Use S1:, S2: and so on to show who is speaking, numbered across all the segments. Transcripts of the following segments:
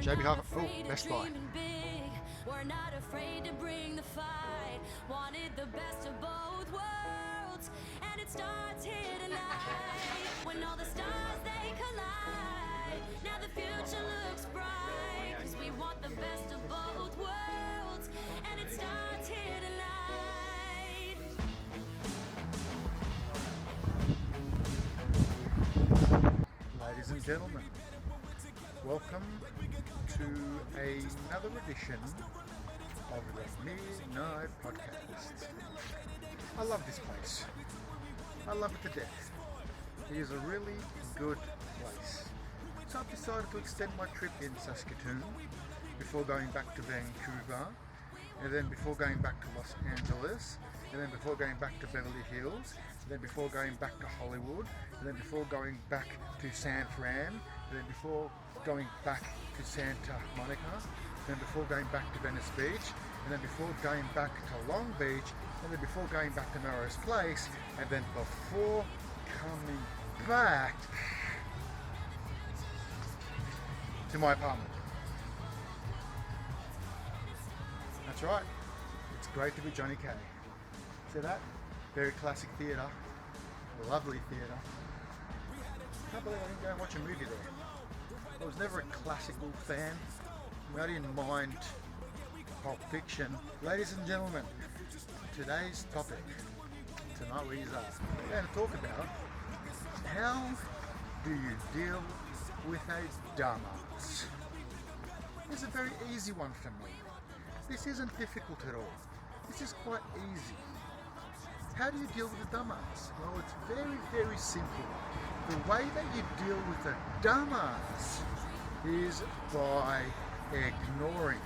S1: JB Huff. Oh, Best Buy.
S2: We're not afraid to bring the fight. Wanted the best of both worlds, and it starts here tonight. When all the stars they collide, now the future looks bright. 'Cause we want the best of both worlds, and it starts here tonight.
S1: Ladies and gentlemen, welcome to another edition of the Midnight Podcast. I love this place. I love it to death. It is a really good place. So I've decided to extend my trip in Saskatoon before going back to Vancouver, and then before going back to Los Angeles, and then before going back to Beverly Hills, and then before going back to Hollywood, and then before going back to San Fran, and then before going back to Santa Monica, and then before going back to Venice Beach, and then before going back to Long Beach, and then before going back to Melrose Place, and then before coming back to my apartment. That's right, it's great to be Johnny K. See that? Very classic theatre, lovely theatre. Can't believe I didn't go and watch a movie there. I was never a classical fan. I didn't mind Pulp Fiction. Ladies and gentlemen, today's topic, tonight we are going to talk about how do you deal with a dumbass. It's a very easy one for me. This isn't difficult at all. This is quite easy. How do you deal with a dumbass? Well, it's very, very simple. The way that you deal with a dumbass is by ignoring.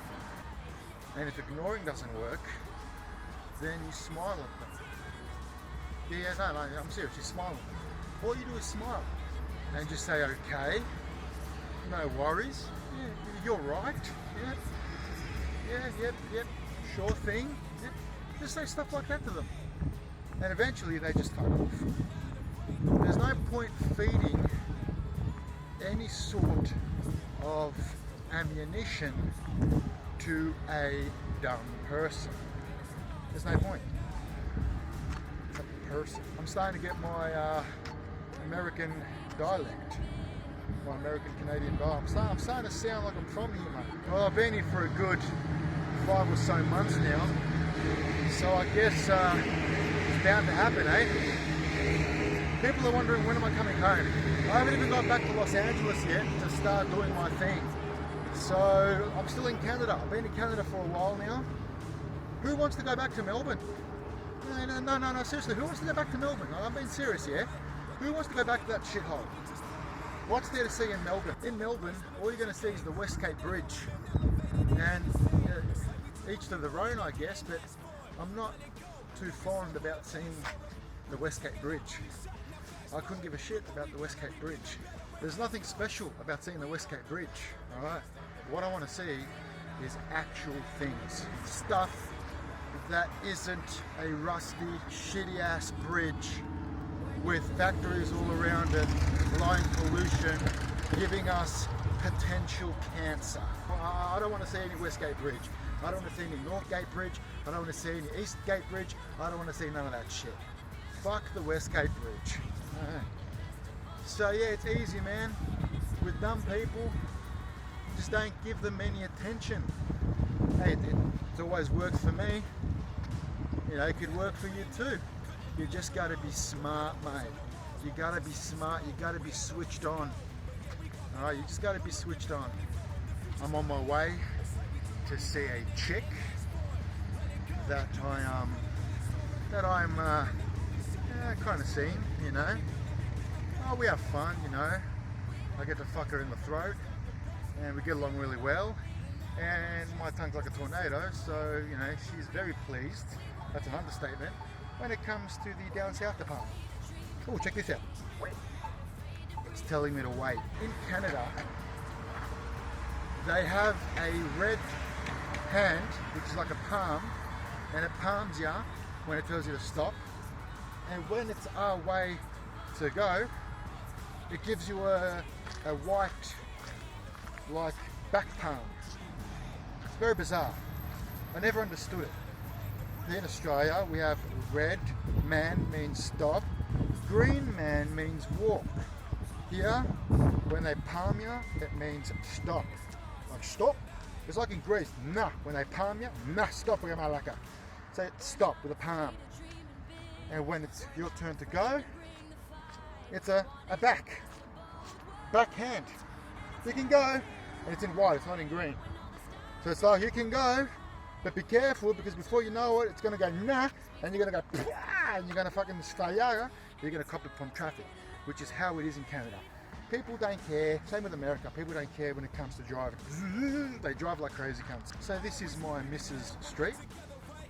S1: And if ignoring doesn't work, then you smile at them. Yeah, no, I'm serious, you smile at them. All you do is smile and just say, okay, no worries, yeah, you're right, yeah, sure thing. Yeah. Just say stuff like that to them. And eventually they just fuck off. There's no point feeding any sort of ammunition to a dumb person. There's no point. It's a person. I'm starting to get my American dialect, my American Canadian dialect. I'm starting to sound like I'm from here, mate. Well, I've been here for a good 5 or so months now, so I guess it's bound to happen, eh? People are wondering, when am I coming home? I haven't even got back to Los Angeles yet to start doing my thing. So I'm still in Canada. I've been in Canada for a while now. Who wants to go back to Melbourne? No, seriously, who wants to go back to Melbourne? I'm being serious, yeah? Who wants to go back to that shithole? What's there to see in Melbourne? In Melbourne, all you're going to see is the Westgate Bridge. And each to their own, I guess, but I'm not too fond about seeing the Westgate Bridge. I couldn't give a shit about the Westgate Bridge. There's nothing special about seeing the Westgate Bridge, alright? What I want to see is actual things. Stuff that isn't a rusty, shitty ass bridge with factories all around it, light pollution, giving us potential cancer. I don't want to see any Westgate Bridge. I don't want to see any Northgate Bridge. I don't want to see any Eastgate Bridge. I don't want to see none of that shit. Fuck the Westgate Bridge. So yeah, it's easy, man. With dumb people, just don't give them any attention. Hey, it's always worked for me. You know, it could work for you too. You just gotta be smart, mate. You gotta be smart. You gotta be switched on. All right, you just gotta be switched on. I'm on my way to see a chick that I'm kind of seeing, you know. Oh, we have fun, you know. I get to fuck her in the throat, and we get along really well. And my tongue's like a tornado, so you know she's very pleased. That's an understatement. When it comes to the down south department. Oh, check this out. It's telling me to wait. In Canada, they have a red hand, which is like a palm, and it palms you when it tells you to stop. And when it's our way to go, it gives you a white, like back palm. It's very bizarre. I never understood it. Here in Australia, we have red man means stop, green man means walk. Here, when they palm you, it means stop. Like stop. It's like in Greece, nah. When they palm you, nah, stop with malaka. Say stop with a palm. And when it's your turn to go, it's a backhand. You can go, and it's in white, it's not in green. So it's like you can go, but be careful because before you know it, it's going to go nah, and you're going to go pah, and you're going to fucking strayaga, you're going to cop it from traffic, which is how it is in Canada. People don't care, same with America, people don't care when it comes to driving. They drive like crazy cunts. So this is my Mrs. Street.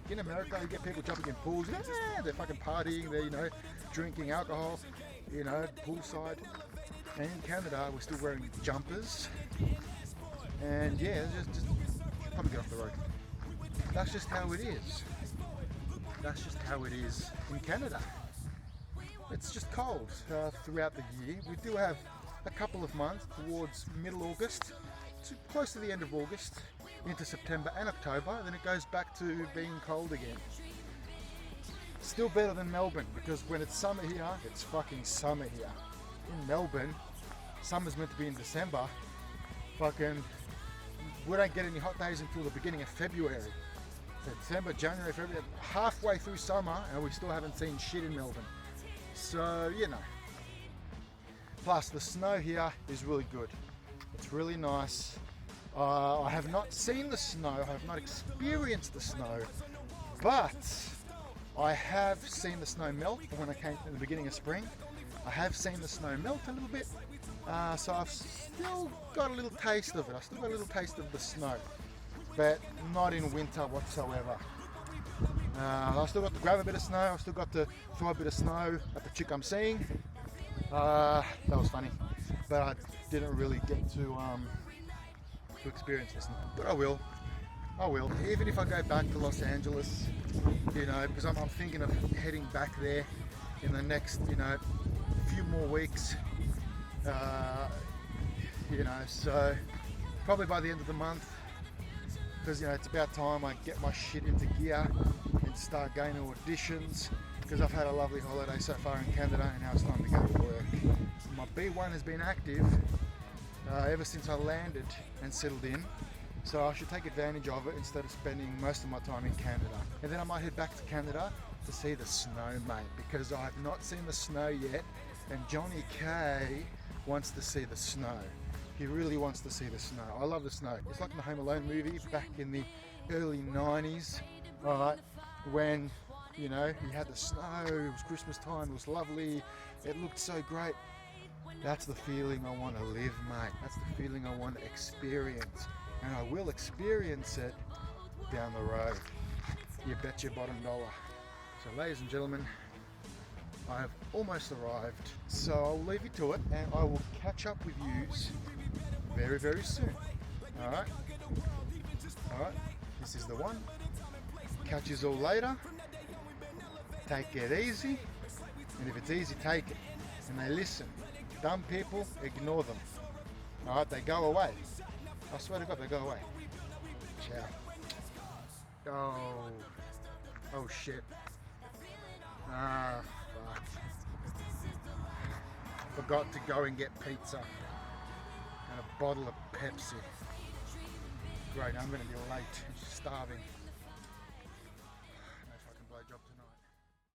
S1: In America, you get people jumping in pools, they're fucking partying, they're, you know, drinking alcohol, you know, poolside. And in Canada, we're still wearing jumpers. And yeah, just probably get off the road. That's just how it is. That's just how it is in Canada. It's just cold throughout the year. We do have a couple of months towards middle August, to close to the end of August, into September and October, then it goes back to being cold again. Still better than Melbourne, because when it's summer here, it's fucking summer here. In Melbourne, summer's meant to be in December. Fucking, we don't get any hot days until the beginning of February. So December, January, February, halfway through summer, and we still haven't seen shit in Melbourne. So, you know. Plus, the snow here is really good. It's really nice. I have not seen the snow, I have not experienced the snow, but I have seen the snow melt when I came in the beginning of spring. I have seen the snow melt a little bit, so I've still got a little taste of it. I've still got a little taste of the snow, but not in winter whatsoever. I've still got to grab a bit of snow, I've still got to throw a bit of snow at the chick I'm seeing. That was funny, but I didn't really get to experience this, but I will. Even if I go back to Los Angeles, you know, because I'm thinking of heading back there in the next, you know, few more weeks, you know, so probably by the end of the month, because, you know, it's about time I get my shit into gear and start going to auditions, because I've had a lovely holiday so far in Canada and now it's time to go to work. My B1 has been active ever since I landed and settled in, so I should take advantage of it instead of spending most of my time in Canada. And then I might head back to Canada to see the snow, mate, because I have not seen the snow yet, and Johnny K wants to see the snow. He really wants to see the snow. I love the snow. It's like in the Home Alone movie back in the early 90s, right, when, you know, you had the snow, it was Christmas time, it was lovely, it looked so great. That's the feeling I want to live, mate. That's the feeling I want to experience. And I will experience it down the road. You bet your bottom dollar. So ladies and gentlemen, I have almost arrived. So I'll leave you to it and I will catch up with yous very, very soon. Alright? Alright, this is the one. Catch yous all later. Take it easy. And if it's easy, take it. And they listen. Dumb people, ignore them. Alright, they go away. I swear to God, they go away. Ciao. Oh shit. Ah, fuck. Forgot to go and get pizza. And a bottle of Pepsi. Great, I'm gonna be late. I'm starving.